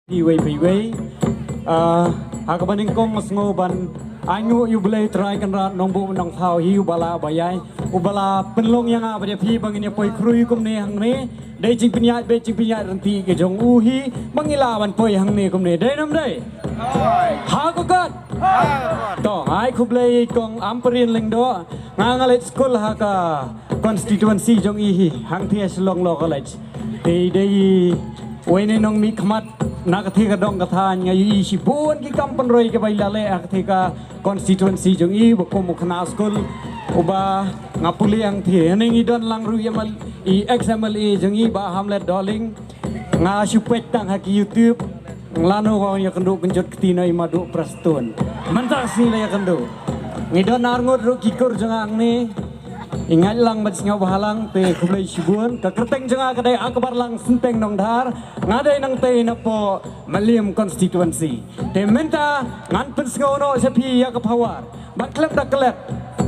Piway hakabaning kong mas ngoban anyo yublay try kan rat nong bu nong thau hiu bala bayai ubala penlong yang apa dia pi bangin poi krui kum ne hang ne dei jing pinyat be jing pinyat ranti ke jong uhi mangilawan poi hang ne kum ne dei nam dei ha ko kat to ai kublay kong amperin leng do ngangalet school ha ka constituency jong ihi hang thia slong lo college dei Wene nong mi khamat nakathika dong kathan ngai si pun ki kampan roi ke bailale akathika constituency jong i bokom khana school uba ngapuli ang thi ning idon lang ru yamal i xml e jong i ba hamlet darling nga supet tang hak youtube lano ko ya kendo kenjot ketina i madu prastun manta sila ya kendo ngidon arngot ru kikur jong ang ni ingat lang mat singaw bahalang te kublay sibuan kakerteng janga kadai akbar lang senteng nong dhar ngadai nang te na po maliam constituency te menta ngan pen singaw no sepi ya kapawar baklep daklet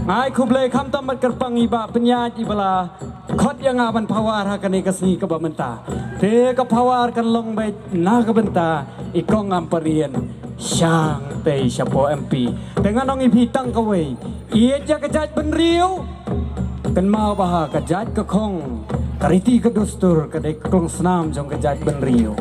ngai kublay kham tam mat kerpang iba penyaj ibala khot yang aban pawar hakane kasni ka bamenta te kapawar kan long bai na ka benta ikong amparian Syang te siapo MP dengan nong ipi tang kawai iya ja kejat benriu kan mau baha kejat ke kong kariti ke dustur kedai kong senam jong kejat benriu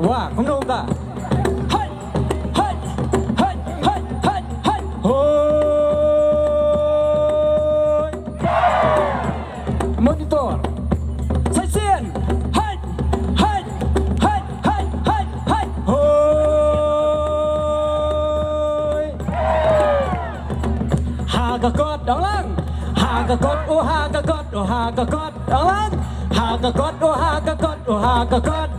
wah không đâu cả hey hey hey hey hey hey hoi monitor sai xiên hey hey hey hey hey hey hoi haga kot đóng lăng haga kot ô haga kot ô haga kot đóng lăng haga kot ô haga kot ô haga kot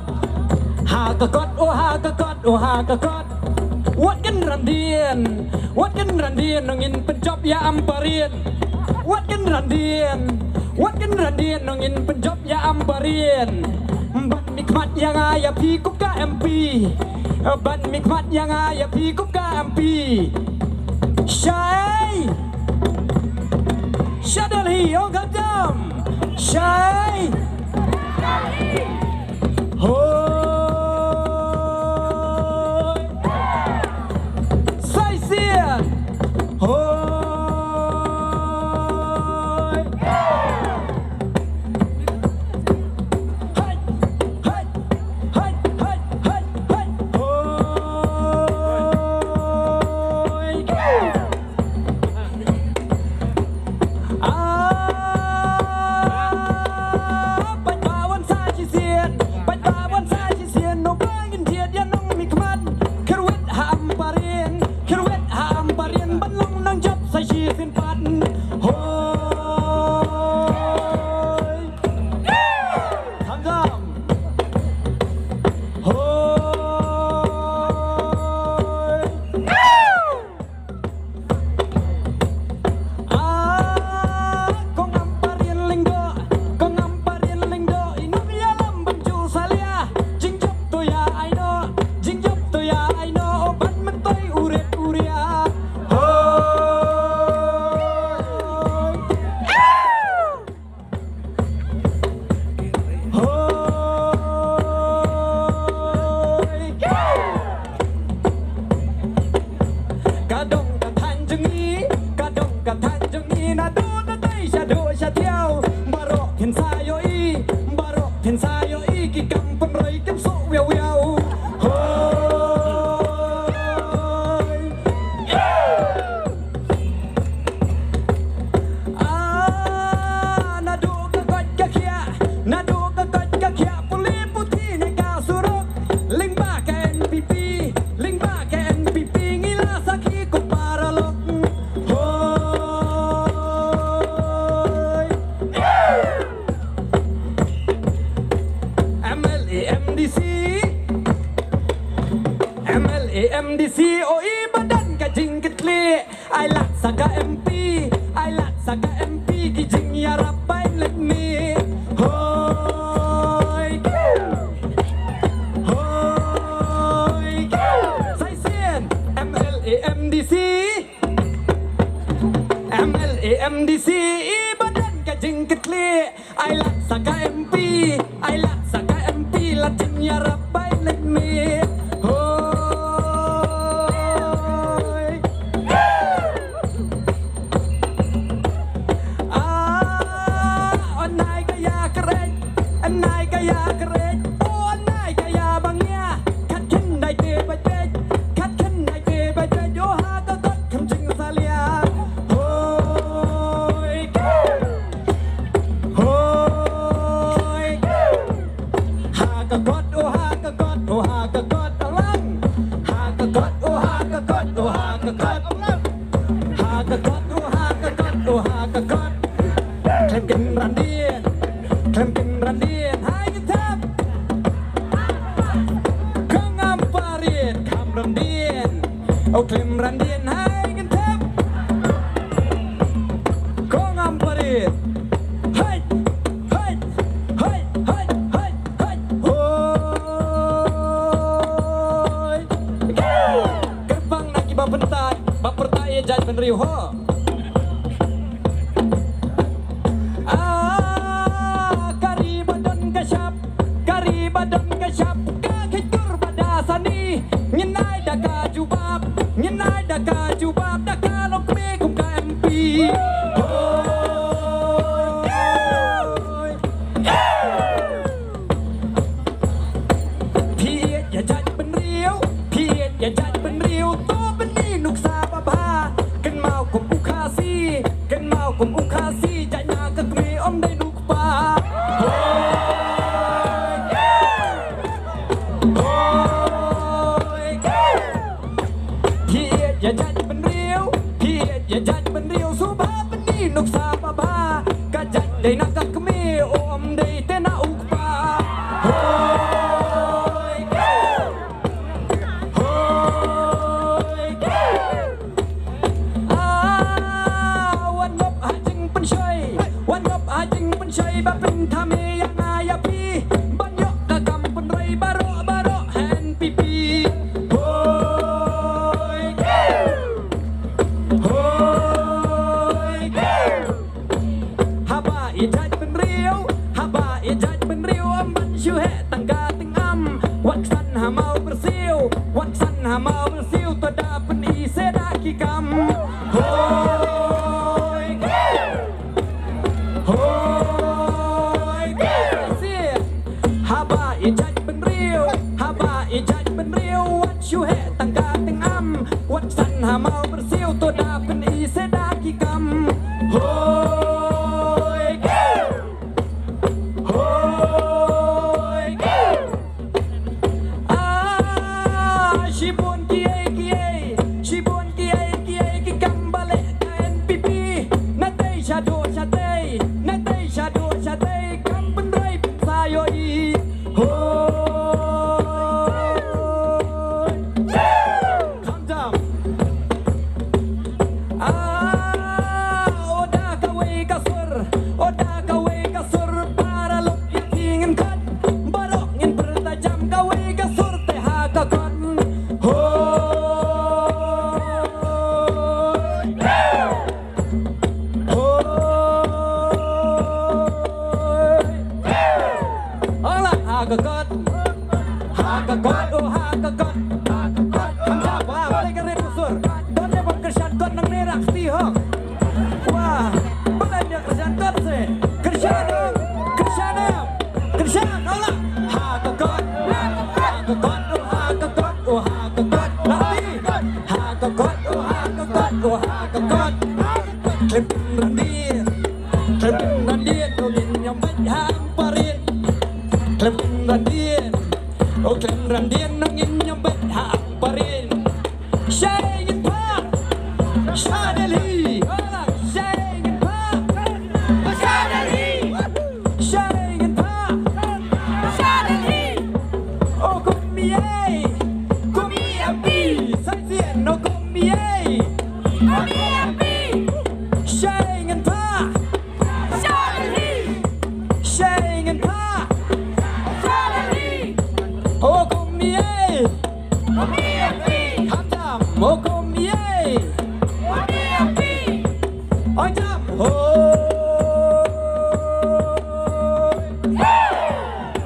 Hakakot, oh hakakot, oh hakakot. Wat kan randian nongin penjob ya amparian. Wat kan randian nongin penjob ya amparian. Ban mikmat yang ayah pikup ka MP. Ban mikmat yang ayah pikup ka MP. Syai Syadalhi, oh gadam Syai Oh kli ai lak saka MP ai lak saka MP ki jing ya rapai lek ni hoi hoi sai sien MLA MDC MLA MDC badan ka jing kli ai lak saka MP ai lak saka MP la jing ya rapai lek niเอาเคลมรันเดียนให้กันแทบก็งามประเดี๋ยวเฮ้ยเฮ้ยเฮ้ยเฮ้ยเฮ้ยเฮ้ยโอ้ยกระปังนักบับเปนตายจัดเป็นริวho kari badan kasyap kari badan kasyap kakek berbadasani nyenai daka jubab nyenai daka jubab daka lokme kum KMPพี่อย่าจัดเป็นเรียวพี่อย่าจัดเป็นเรียวตัวเป็นนี่นุกซาบะพากันเมากุมอุคาซีกันเมากุมอุคาซีจะยากะกมีอมได้นุกปาอย่าจัดเป็นเรียวพี่อย่าจัดเป็นเรียวสุภาพเป็นนี่นกสาบบ้ากะจัดได้นักกะกมีโอมได้เตนะอุกปาโฮยโฮยวันนบอาจึงเป็นชัยวันนบอาจึงเป็นชัยแบบเป็นทามียังไงยาพี่บันยกกะกำเป็นไรบาโรแฮนปีปีอีจัดเป็นเรียวฮาบาอีจัดเป็นเรียวมันชิวแห่ตั้งกาตั้งอัมวักสันหาเมาเบรซิลวักสันหาเมาเบรซิลตัวดาเป็นอีเซดากิกัมโฮยโฮยเสียฮาบาอีจัดเป็นเรียวฮาบาอีจัดเป็นเรียววักชิวแห่ตั้งกาตั้งอัมวักสันหาเมาเบรซิลตัวดาเป็นอีเซดากิกัมโฮHagagod, oh hagagod, hagagod. Hanggang wah, balik ka rin usur. Doon niya pagkasyan kot ng nirak tihok. Wah, balik niya kasyan kot se. Kasyan, kasyan, kasyan, olah. Hagagod, hagagod, oh hagagod, oh hagagod. Lati, hagagod, oh hagagod, oh hagagod. Klipin randir, ulin yang banyak parit. Klipin randir. O klen randian nang inyong bathang pa rin. Shagin pa, Shadeli, Shagin pa, Shadeli, Shagin pa, Shadeli. O kumiyay, kumiyampi, sa siyan o kumiyay, ใช่เงินผ้าใช่เงินผ้าโอ้กุมมีเอคำจำโอ้กุมมีเออ้อยจำโอ้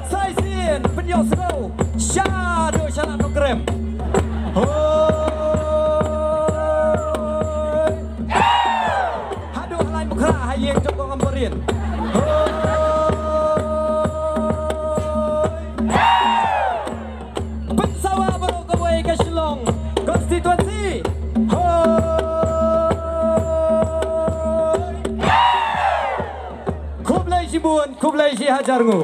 ใส่เสียนเป็นยอดสโลชาโดยชนะนกเกรมโอ้หาดูอะไรมุขราให้เยียงจงกองอำบรินโอ้เป็นสาวบรกบวยกะชลง Constituency โอ้คุบเลยชิบุนคุบเลยชิฮาจาร์งู